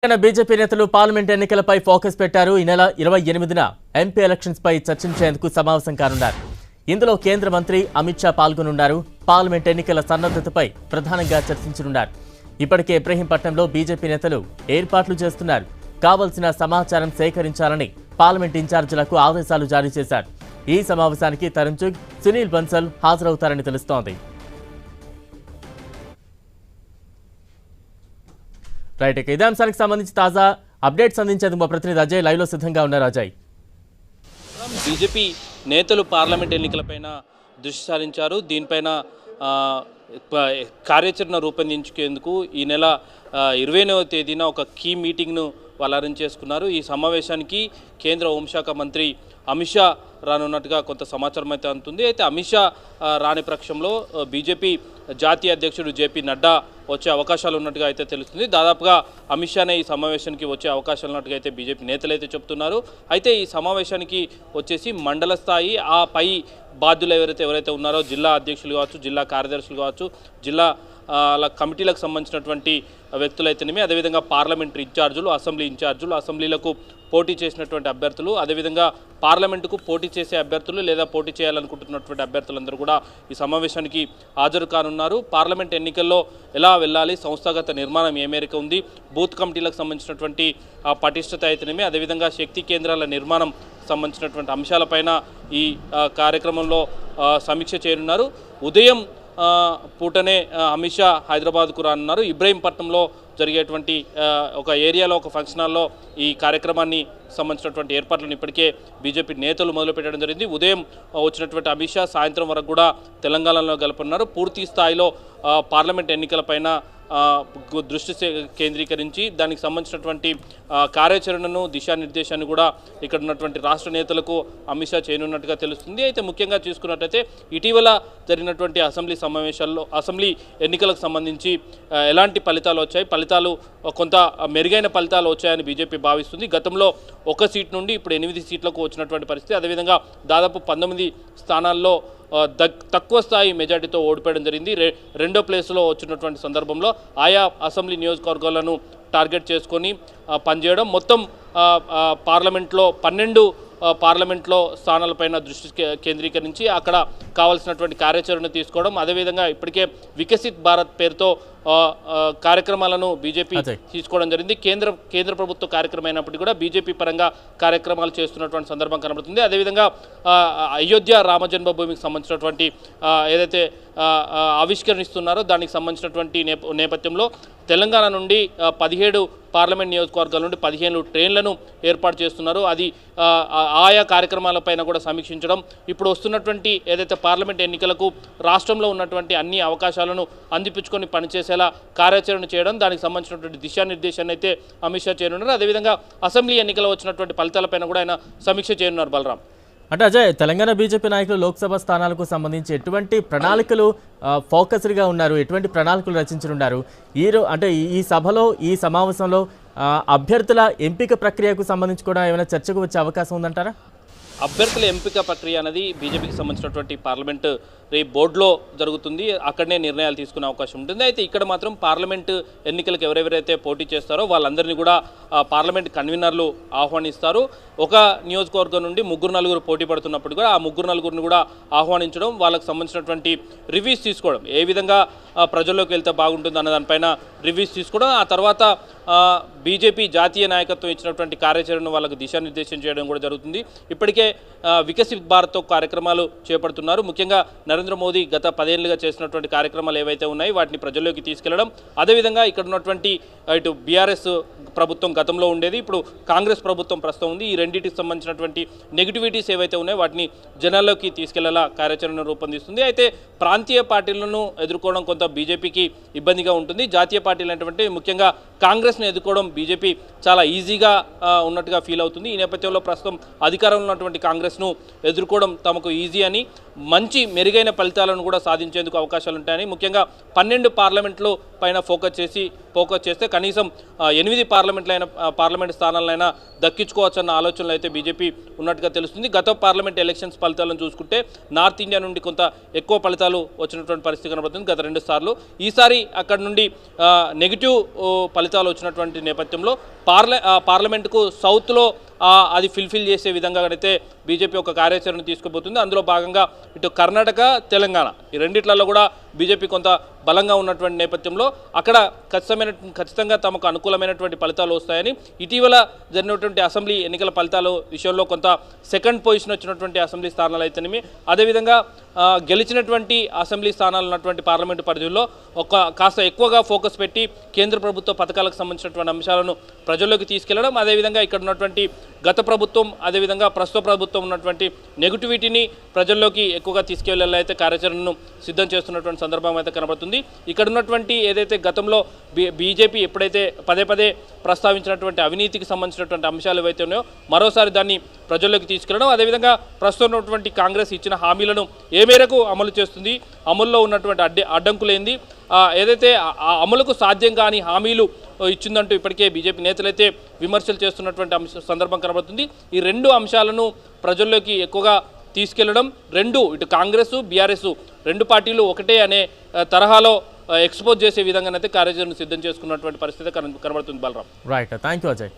BJP నేతలు parliament ఎన్నికలపై focus పెట్టారు. ఈ నెల 28న ఎంపీ ఎలక్షన్స్ పై చర్చించేందుకు సమావేశం కానున్నారు. ఇందులో కేంద్ర మంత్రి అమిత్ షా పాల్గొనున్నారు. పార్లమెంట్ ఎన్నికల సన్నద్ధతపై ప్రధానంగా చర్చించనున్నారు. ఇప్పటికే ఇబ్రహీంపట్నంలో బీజేపీ నేతలు ఏర్పాట్లు చేస్తున్నారు. కావలసిన సమాచారం సేకరించాలని పార్లమెంట్ ఇన్ఛార్జీలకు ఆదేశాలు జారీ చేశారు. ఈ సమావేశానికి తరుణ్ చుగ్, సునీల్ బన్సల్ హాజరవుతారని తెలుస్తోంది. రైట్, ఇదే అంశానికి సంబంధించి తాజా అప్డేట్స్ అందించేందుకు మా ప్రతినిధి అజయ్ లైవ్ లో సిద్ధంగా ఉన్నారు. అజయ్, బీజేపీ నేతలు పార్లమెంట్ ఎన్నికలపైన దృష్టి సారించారు. దీనిపైన కార్యాచరణ రూపొందించేందుకు ఈ నెల 20వ తేదీన ఒక కీ మీటింగ్ను వాళ్ళు అరేంజ్ చేసుకున్నారు. ఈ సమావేశానికి కేంద్ర హోంశాఖ మంత్రి అమిత్ షా రానున్నట్టుగా కొంత సమాచారం అయితే అందుతుంది. అయితే అమిత్ షా రాని పక్షంలో బీజేపీ జాతీయ అధ్యక్షుడు జేపీ నడ్డా వచ్చే అవకాశాలు ఉన్నట్టుగా అయితే తెలుస్తుంది. దాదాపుగా అమిత్ షానే ఈ సమావేశానికి వచ్చే అవకాశాలు ఉన్నట్టుగా అయితే బీజేపీ నేతలు అయితే చెప్తున్నారు. అయితే ఈ సమావేశానికి వచ్చేసి మండల స్థాయి ఆ పై బాధ్యులు ఎవరైతే ఉన్నారో, జిల్లా అధ్యక్షులు కావచ్చు, జిల్లా కార్యదర్శులు కావచ్చు, జిల్లా కమిటీలకు సంబంధించినటువంటి వ్యక్తులైతేనేమి, అదేవిధంగా పార్లమెంటరీ ఇన్ఛార్జులు, అసెంబ్లీ ఇన్ఛార్జులు, అసెంబ్లీలకు పోటీ చేసినటువంటి అభ్యర్థులు, అదేవిధంగా పార్లమెంటుకు పోటీ చేసే అభ్యర్థులు లేదా పోటీ చేయాలనుకుంటున్నటువంటి అభ్యర్థులందరూ కూడా ఈ సమావేశానికి హాజరు కానున్నారు. పార్లమెంట్ ఎన్నికల్లో ఎలా వెళ్ళాలి, సంస్థాగత నిర్మాణం ఏ మేరకు ఉంది, బూత్ కమిటీలకు సంబంధించినటువంటి పటిష్టత అయితేనేమి, అదేవిధంగా శక్తి కేంద్రాల నిర్మాణం సంబంధించినటువంటి అంశాలపైన ఈ కార్యక్రమంలో సమీక్ష చేయనున్నారు. ఉదయం పూటనే అమిత్ షా హైదరాబాద్కు రానున్నారు. ఇబ్రహీంపట్నంలో జరిగేటువంటి ఒక ఏరియాలో, ఒక ఫంక్షన్ హాల్లో ఈ కార్యక్రమాన్ని సంబంధించినటువంటి ఏర్పాట్లను ఇప్పటికే బీజేపీ నేతలు మొదలుపెట్టడం జరిగింది. ఉదయం వచ్చినటువంటి అమిత్ షా సాయంత్రం వరకు కూడా తెలంగాణలో గెలుపొన్నారు. పూర్తి స్థాయిలో పార్లమెంట్ ఎన్నికలపైన దృష్టి కేంద్రీకరించి దానికి సంబంధించినటువంటి కార్యాచరణను, దిశానిర్దేశాన్ని కూడా ఇక్కడ ఉన్నటువంటి రాష్ట్ర నేతలకు అమిత్ షా చేయనున్నట్టుగా తెలుస్తుంది. అయితే ముఖ్యంగా చూసుకున్నట్లయితే ఇటీవల జరిగినటువంటి అసెంబ్లీ ఎన్నికలకు సంబంధించి ఎలాంటి ఫలితాలు వచ్చాయి, ఫలితాలు కొంత మెరుగైన ఫలితాలు వచ్చాయని బీజేపీ భావిస్తుంది. గతంలో 1 సీట్ నుండి ఇప్పుడు 8 సీట్లకు వచ్చినటువంటి పరిస్థితి. అదేవిధంగా దాదాపు 19 స్థానాల్లో తక్కువ స్థాయి మెజార్టీతో ఓడిపోవడం జరిగింది. రెండో ప్లేస్లో వచ్చినటువంటి సందర్భంలో ఆయా అసెంబ్లీ నియోజకవర్గాలను టార్గెట్ చేసుకొని పనిచేయడం, మొత్తం పార్లమెంట్లో 12 పార్లమెంట్లో స్థానాలపైన దృష్టి కేంద్రీకరించి అక్కడ కావాల్సినటువంటి కార్యాచరణ తీసుకోవడం, అదేవిధంగా ఇప్పటికే వికసిత్ భారత్ పేరుతో కార్యక్రమాలను బీజేపీ తీసుకోవడం జరిగింది. కేంద్ర ప్రభుత్వ కార్యక్రమం అయినప్పటికీ కూడా బీజేపీ పరంగా కార్యక్రమాలు చేస్తున్నటువంటి సందర్భం కనబడుతుంది. అదేవిధంగా అయోధ్య రామజన్మభూమికి సంబంధించినటువంటి ఏదైతే ఆవిష్కరణిస్తున్నారో దానికి సంబంధించినటువంటి నేపథ్యంలో తెలంగాణ నుండి 17 పార్లమెంట్ నియోజకవర్గాల నుండి 15 ట్రైన్లను ఏర్పాటు చేస్తున్నారు. అది ఆయా కార్యక్రమాలపైన కూడా సమీక్షించడం, ఇప్పుడు వస్తున్నటువంటి ఏదైతే పార్లమెంట్ ఎన్నికలకు రాష్ట్రంలో ఉన్నటువంటి అన్ని అవకాశాలను అందిపుచ్చుకొని పనిచేసేలా కార్యాచరణ చేయడం, దానికి సంబంధించినటువంటి దిశానిర్దేశాన్ని అయితే అమిత్ షా చేయనున్నారు. అదేవిధంగా అసెంబ్లీ ఎన్నికల్లో వచ్చినటువంటి ఫలితాలపైన కూడా ఆయన సమీక్ష చేయనున్నారు. బలరాం, అంటే అజయ్, తెలంగాణ బీజేపీ నాయకులు లోక్సభ స్థానాలకు సంబంధించి ఎటువంటి ప్రణాళికలు ఫోకస్డ్గా ఉన్నారు, ఎటువంటి ప్రణాళికలు రచించనున్నారు? ఈ సభలో, ఈ సమావేశంలో అభ్యర్థుల ఎంపిక ప్రక్రియకు సంబంధించి కూడా ఏమైనా చర్చకు వచ్చే అవకాశం ఉందంటారా? అభ్యర్థుల ఎంపిక ప్రక్రియ అనేది బీజేపీకి సంబంధించినటువంటి పార్లమెంటు బోర్డులో జరుగుతుంది. అక్కడనే నిర్ణయాలు తీసుకునే అవకాశం ఉంటుంది. అయితే ఇక్కడ మాత్రం పార్లమెంటు ఎన్నికలకు ఎవరెవరైతే పోటీ చేస్తారో వాళ్ళందరినీ కూడా పార్లమెంట్ కన్వీనర్లు ఆహ్వానిస్తారు. ఒక నియోజకవర్గం నుండి 3-4 పోటీ పడుతున్నప్పుడు కూడా ఆ 3-4 కూడా ఆహ్వానించడం, వాళ్ళకు సంబంధించినటువంటి రివ్యూస్ తీసుకోవడం, ఏ విధంగా ప్రజల్లోకి వెళ్తే బాగుంటుంది అన్న దానిపైన రివ్యూస్ తీసుకోవడం, ఆ తర్వాత బీజేపీ జాతీయ నాయకత్వం ఇచ్చినటువంటి కార్యాచరణను వాళ్ళకు దిశానిర్దేశం చేయడం కూడా జరుగుతుంది. ఇప్పటికే వికసిత్ భారత్ కార్యక్రమాలు చేపడుతున్నారు. ముఖ్యంగా నరేంద్ర మోదీ గత 10 ఏళ్లుగా చేసినటువంటి కార్యక్రమాలు ఏవైతే ఉన్నాయో వాటిని ప్రజల్లోకి తీసుకెళ్లడం, అదేవిధంగా ఇక్కడ ఉన్నటువంటి ఇటు బీఆర్ఎస్ ప్రభుత్వం గతంలో ఉండేది, ఇప్పుడు కాంగ్రెస్ ప్రభుత్వం ప్రస్తుతం ఉంది, ఈ రెండింటికి సంబంధించినటువంటి నెగిటివిటీస్ ఏవైతే ఉన్నాయో వాటిని జనాల్లోకి తీసుకెళ్లేలా కార్యాచరణ రూపొందిస్తుంది. అయితే ప్రాంతీయ పార్టీలను ఎదుర్కోవడం కొంత బీజేపీకి ఇబ్బందిగా ఉంటుంది. జాతీయ పార్టీలు అనేటువంటి ముఖ్యంగా కాంగ్రెస్ను ఎదుర్కోవడం బీజేపీ చాలా ఈజీగా ఉన్నట్టుగా ఫీల్ అవుతుంది. ఈ నేపథ్యంలో ప్రస్తుతం అధికారంలో ఉన్నటువంటి కాంగ్రెస్ను ఎదుర్కోవడం తమకు ఈజీ అని, మంచి మెరుగైన మెరుగైన ఫలితాలను కూడా సాధించేందుకు అవకాశాలు ఉంటాయని, ముఖ్యంగా 12 పార్లమెంట్లు పైన ఫోకస్ చేస్తే కనీసం 8 పార్లమెంట్ స్థానాలైనా దక్కించుకోవచ్చన్న ఆలోచనలు అయితే బీజేపీ ఉన్నట్టుగా తెలుస్తుంది. గత పార్లమెంట్ ఎలక్షన్స్ ఫలితాలను చూసుకుంటే నార్త్ ఇండియా నుండి కొంత ఎక్కువ ఫలితాలు వచ్చినటువంటి పరిస్థితి కనబడుతుంది గత 2 సార్లు. ఈసారి అక్కడ నుండి నెగిటివ్ ఫలితాలు వచ్చినటువంటి నేపథ్యంలో పార్లమెంటుకు సౌత్లో అది ఫిల్ఫిల్ చేసే విధంగా అయితే బీజేపీ ఒక కార్యాచరణ తీసుకుపోతుంది. అందులో భాగంగా ఇటు కర్ణాటక, తెలంగాణ ఈ రెండిట్లలో కూడా బీజేపీ కొంత బలంగా ఉన్నటువంటి నేపథ్యంలో అక్కడ ఖచ్చితంగా తమకు అనుకూలమైనటువంటి ఫలితాలు వస్తాయని, ఇటీవల జరిగినటువంటి అసెంబ్లీ ఎన్నికల ఫలితాల విషయంలో కొంత సెకండ్ పొజిషన్ వచ్చినటువంటి అసెంబ్లీ స్థానాలు అయితేనేమి, అదేవిధంగా గెలిచినటువంటి అసెంబ్లీ స్థానాలు ఉన్నటువంటి పార్లమెంటు పరిధిలో కాస్త ఎక్కువగా ఫోకస్ పెట్టి కేంద్ర ప్రభుత్వ పథకాలకు సంబంధించినటువంటి అంశాలను ప్రజల్లోకి తీసుకెళ్లడం, అదేవిధంగా ఇక్కడ ఉన్నటువంటి గత ప్రభుత్వం అదేవిధంగా ప్రస్తుత ప్రభుత్వం ఉన్నటువంటి నెగిటివిటీని ప్రజల్లోకి ఎక్కువగా తీసుకెళ్లేలా అయితే కార్యాచరణను సిద్ధం చేస్తున్నటువంటి సందర్భం అయితే కనబడుతుంది. ఇక్కడ ఉన్నటువంటి ఏదైతే గతంలో బీజేపీ ఎప్పుడైతే పదే ప్రస్తావించినటువంటి అవినీతికి సంబంధించినటువంటి అంశాలు ఏవైతే ఉన్నాయో మరోసారి దాన్ని ప్రజల్లోకి తీసుకెళ్లడం, అదేవిధంగా ప్రస్తుతం ఉన్నటువంటి కాంగ్రెస్ ఇచ్చిన హామీలను ఏ మేరకు అమలు చేస్తుంది, అమల్లో ఉన్నటువంటి అడ్డంకులేంది, ఏదైతే అమలుకు సాధ్యం కాని హామీలు ఇచ్చిందంటూ ఇప్పటికే బీజేపీ నేతలైతే విమర్శలు చేస్తున్నటువంటి సందర్భం కనబడుతుంది. ఈ 2 అంశాలను ప్రజల్లోకి ఎక్కువగా తీసుకెళ్లడం, ఇటు కాంగ్రెస్ బీఆర్ఎస్ 2 పార్టీలు ఒకటే అనే తరహాలో ఎక్స్పోజ్ చేసే విధంగానైతే కార్యాచరణ సిద్ధం చేసుకున్నటువంటి పరిస్థితి కనబడుతుంది. Balram. Right, thank you Ajay.